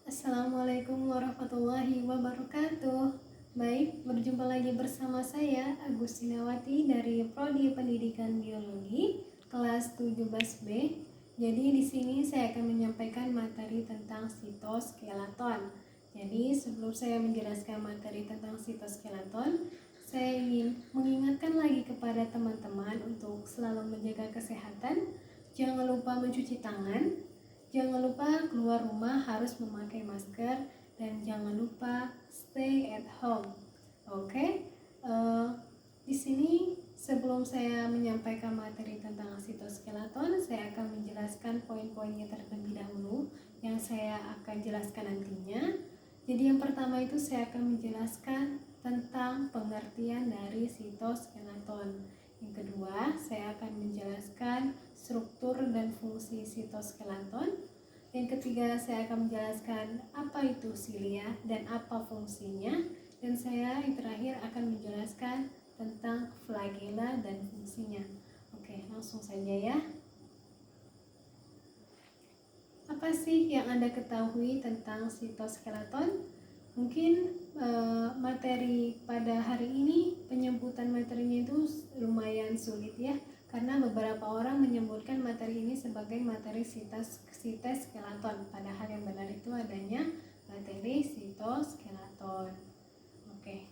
Assalamualaikum warahmatullahi wabarakatuh. Baik, berjumpa lagi bersama saya Agustinawati dari Prodi Pendidikan Biologi kelas 17B. Jadi di sini saya akan menyampaikan materi tentang sitoskeleton. Jadi sebelum saya menjelaskan materi tentang sitoskeleton, saya ingin mengingatkan lagi kepada teman-teman untuk selalu menjaga kesehatan. Jangan lupa mencuci tangan. Jangan lupa keluar rumah harus memakai masker dan jangan lupa stay at home. Oke, di sini sebelum saya menyampaikan materi tentang sitoskeleton, saya akan menjelaskan poin-poinnya terlebih dahulu yang saya akan jelaskan nantinya. Jadi yang pertama itu saya akan menjelaskan tentang pengertian dari sitoskeleton. Yang kedua, saya akan menjelaskan struktur dan fungsi sitoskeleton. Yang ketiga, saya akan menjelaskan apa itu silia dan apa fungsinya. Dan saya yang terakhir akan menjelaskan tentang flagella dan fungsinya. Oke, langsung saja ya. Apa sih yang Anda ketahui tentang sitoskeleton? Mungkin materi pada hari ini penyebutan materinya itu lumayan sulit ya, karena beberapa orang menyebutkan materi ini sebagai materi sitoskeleton, padahal yang benar itu adanya materi sitoskeleton. Oke,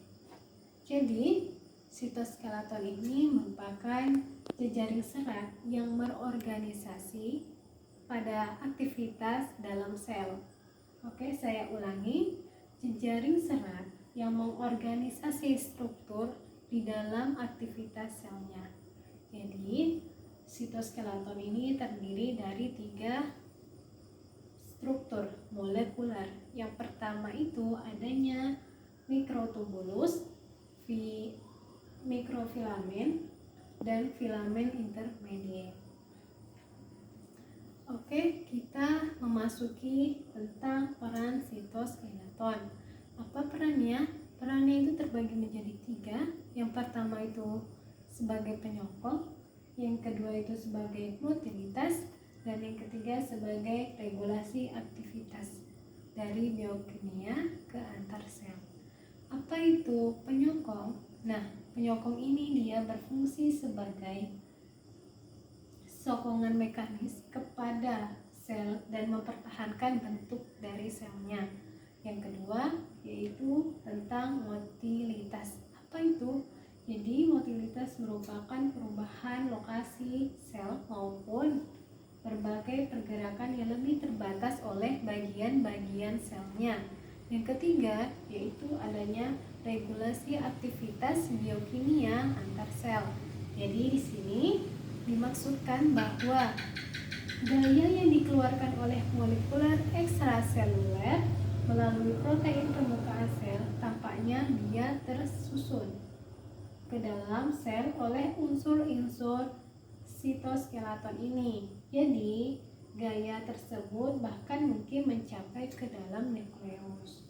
jadi sitoskeleton ini merupakan jejaring serat yang berorganisasi pada aktivitas dalam sel. Oke, saya ulangi. Jejaring serat yang mengorganisasi struktur di dalam aktivitas selnya. Jadi, sitoskeleton ini terdiri dari 3 struktur molekuler. Yang pertama itu adanya mikrotubulus, mikrofilamen, dan filamen intermediate. Oke, kita memasuki tentang peran sitoskeleton. Apa perannya? Perannya itu terbagi menjadi 3. Yang pertama itu sebagai penyokong, yang kedua itu sebagai motilitas, dan yang ketiga sebagai regulasi aktivitas dari biokimia ke antar sel. Apa itu penyokong? Nah, penyokong ini dia berfungsi sebagai sokongan mekanis kepada sel dan mempertahankan bentuk dari selnya. Yang kedua yaitu tentang motilitas. Apa itu? Jadi motilitas merupakan perubahan lokasi sel maupun berbagai pergerakan yang lebih terbatas oleh bagian-bagian selnya. Yang ketiga yaitu adanya regulasi aktivitas biokimia antar sel. Jadi di sini dimaksudkan bahwa gaya yang dikeluarkan oleh molekuler ekstraseluler melalui protein permukaan sel tampaknya dia tersusun ke dalam sel oleh unsur-unsur sitoskeleton ini. Jadi gaya tersebut bahkan mungkin mencapai ke dalam nukleus.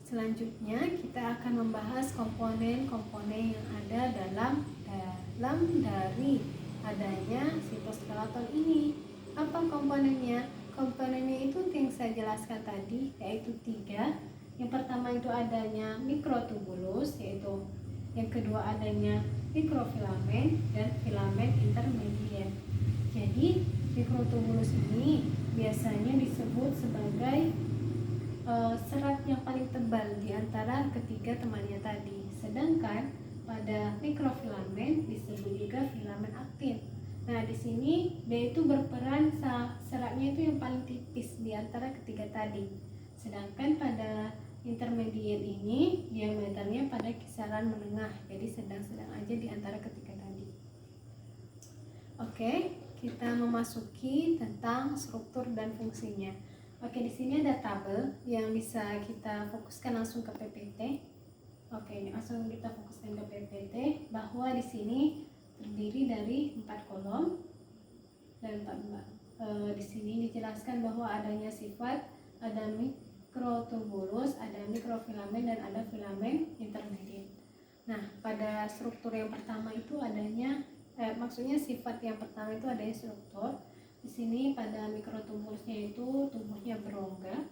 Selanjutnya kita akan membahas komponen-komponen yang ada dalam dari adanya sitoskeleton ini. Apa komponennya? Komponennya itu yang saya jelaskan tadi, yaitu 3. Yang pertama itu adanya mikrotubulus, yaitu yang kedua adanya mikrofilamen dan filamen intermediate. Jadi mikrotubulus ini biasanya disebut sebagai serat yang paling tebal di antara ketiga temannya tadi. Sedangkan pada mikrofilamen disebut juga filamen aktin. Nah, di sini dia itu berperan seratnya itu yang paling tipis di antara ketiga tadi. Sedangkan pada intermediate ini diameternya pada kisaran menengah, jadi sedang-sedang aja di antara ketiga tadi. Oke, kita memasuki tentang struktur dan fungsinya. Oke, di sini ada tabel yang bisa kita fokuskan langsung ke PPT. Oke, langsung kita fokuskan ke PPT bahwa di sini terdiri dari 4 kolom dan 4 di sini dijelaskan bahwa adanya sifat, ada mikrotubulus, ada mikrofilamen dan ada filamen intermediate. Nah, pada struktur yang pertama itu adanya maksudnya sifat yang pertama itu adanya struktur. Di sini pada mikrotubulusnya itu tubuhnya berongga,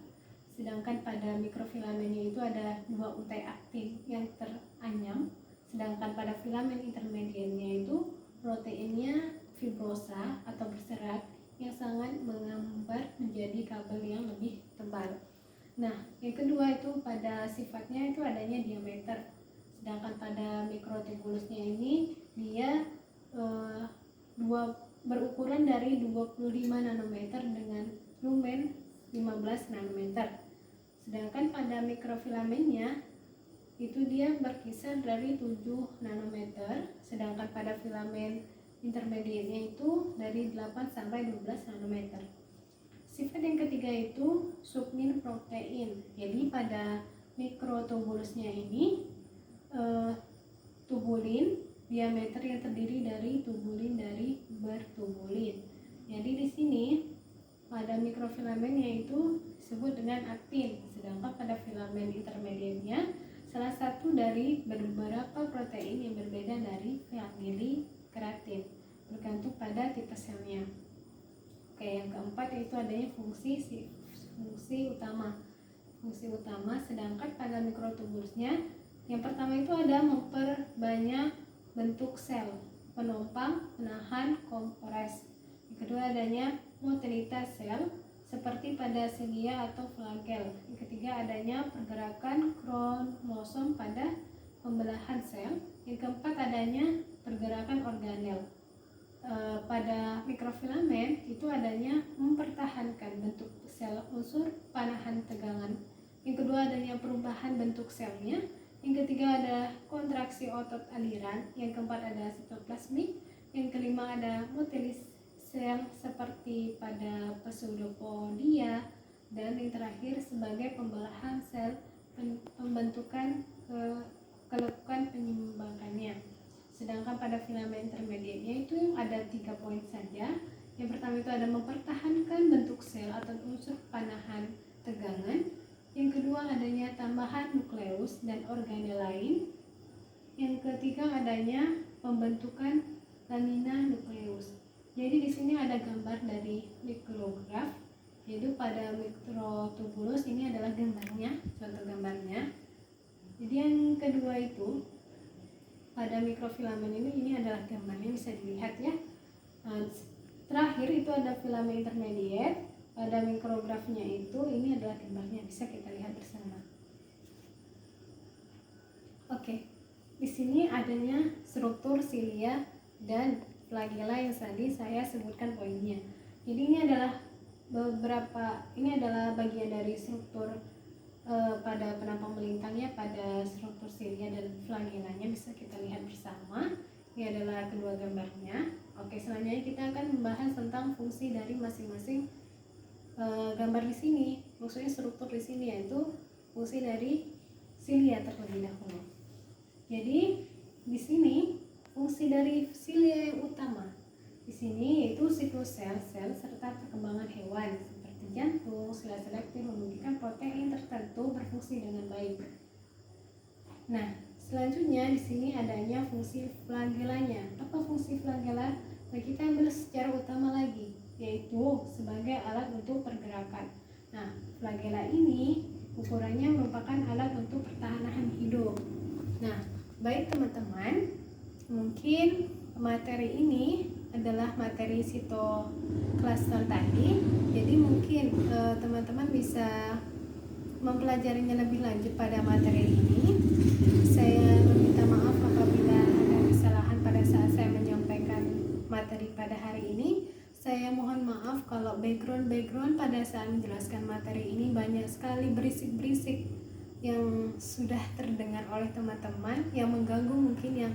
sedangkan pada mikrofilamennya itu ada dua untai aktin yang teranyam, sedangkan pada filamen intermediatnya itu proteinnya fibrosa atau berserat yang sangat mengambar menjadi kabel yang lebih tebal. Nah, yang kedua itu pada sifatnya itu adanya diameter, sedangkan pada mikrotubulusnya ini dia berukuran dari 25 nanometer dengan lumen 15 nanometer. Sedangkan pada mikrofilamennya itu dia berkisar dari 7 nanometer, sedangkan pada filamen intermediatnya itu dari 8 sampai 12 nanometer. Sifat yang ketiga itu submin protein. Jadi pada mikrotubulusnya ini tubulin diameter yang terdiri dari tubulin dari bertubulin. Jadi di sini pada mikrofilamennya itu disebut dengan aktin, sedangkan pada filamen intermediatnya salah satu dari beberapa protein yang berbeda dari famili keratin, bergantung pada tipe selnya. Oke, yang keempat yaitu adanya fungsi utama. Fungsi utama, sedangkan pada mikrotubulusnya yang pertama itu ada memperbanyak bentuk sel, penopang, penahan, kompres. Yang kedua adanya motilitas sel seperti pada silia atau flagel. Yang ketiga adanya pergerakan kromosom pada pembelahan sel. Yang keempat adanya pergerakan organel. Pada mikrofilamen itu adanya mempertahankan bentuk sel unsur panahan tegangan. Yang kedua adanya perubahan bentuk selnya. Yang ketiga ada kontraksi otot aliran. Yang keempat ada sitoplasmik. Yang kelima ada motilis sel seperti pada pseudopodia. Dan yang terakhir sebagai pembelahan sel pembentukan kelekukan penyimbangannya. Sedangkan pada filamen intermediatnya itu ada 3 poin saja. Yang pertama itu ada mempertahankan bentuk sel atau unsur panahan tegangan. Yang kedua adanya tambahan nukleus dan organel lain. Yang ketiga adanya pembentukan lamina nukleus. Jadi di sini ada gambar dari mikrograf, yaitu pada mikrotubulus ini adalah gambarnya, contoh gambarnya. Jadi yang kedua itu pada mikrofilamen ini adalah gambarnya, bisa dilihat ya. Nah, terakhir itu ada filamen intermediate. Pada mikrografnya itu ini adalah gambarnya, bisa kita lihat bersama. Oke, di sini adanya struktur silia dan flagella yang tadi saya sebutkan poinnya. Jadi ini adalah bagian dari struktur pada penampang melintangnya pada struktur silia dan flagellanya, bisa kita lihat bersama. Ini adalah kedua gambarnya. Oke, selanjutnya kita akan membahas tentang fungsi dari masing-masing gambar di sini. Maksudnya struktur di sini yaitu fungsi dari silia terlebih dahulu. Jadi di sini fungsi dari silia yang utama di sini yaitu siklus sel-sel serta perkembangan hewan seperti jantung, sel selektif memiliki protein tertentu berfungsi dengan baik. Nah, selanjutnya di sini adanya fungsi flagellanya. Apa fungsi flagella? Nah, kita ambil secara utama lagi, yaitu sebagai alat untuk pergerakan. Nah, flagella ini ukurannya merupakan alat untuk pertahanan hidup. Nah, baik teman-teman, mungkin materi ini adalah materi sitoklaston tadi. Jadi mungkin teman-teman bisa mempelajarinya lebih lanjut pada materi ini. Saya meminta maaf apabila ada kesalahan pada saat saya menyampaikan materi pada hari ini. Saya mohon maaf kalau background pada saat menjelaskan materi ini banyak sekali berisik-berisik yang sudah terdengar oleh teman-teman, yang mengganggu, mungkin yang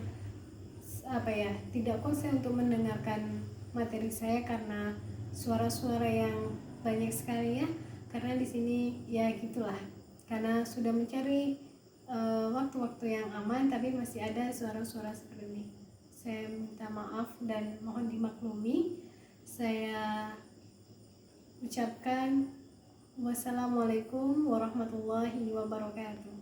tidak konsen untuk mendengarkan materi saya karena suara-suara yang banyak sekali ya. Karena di sini ya gitulah, karena sudah mencari waktu-waktu yang aman tapi masih ada suara-suara seperti ini. Saya minta maaf dan mohon dimaklumi. Saya ucapkan wassalamualaikum warahmatullahi wabarakatuh.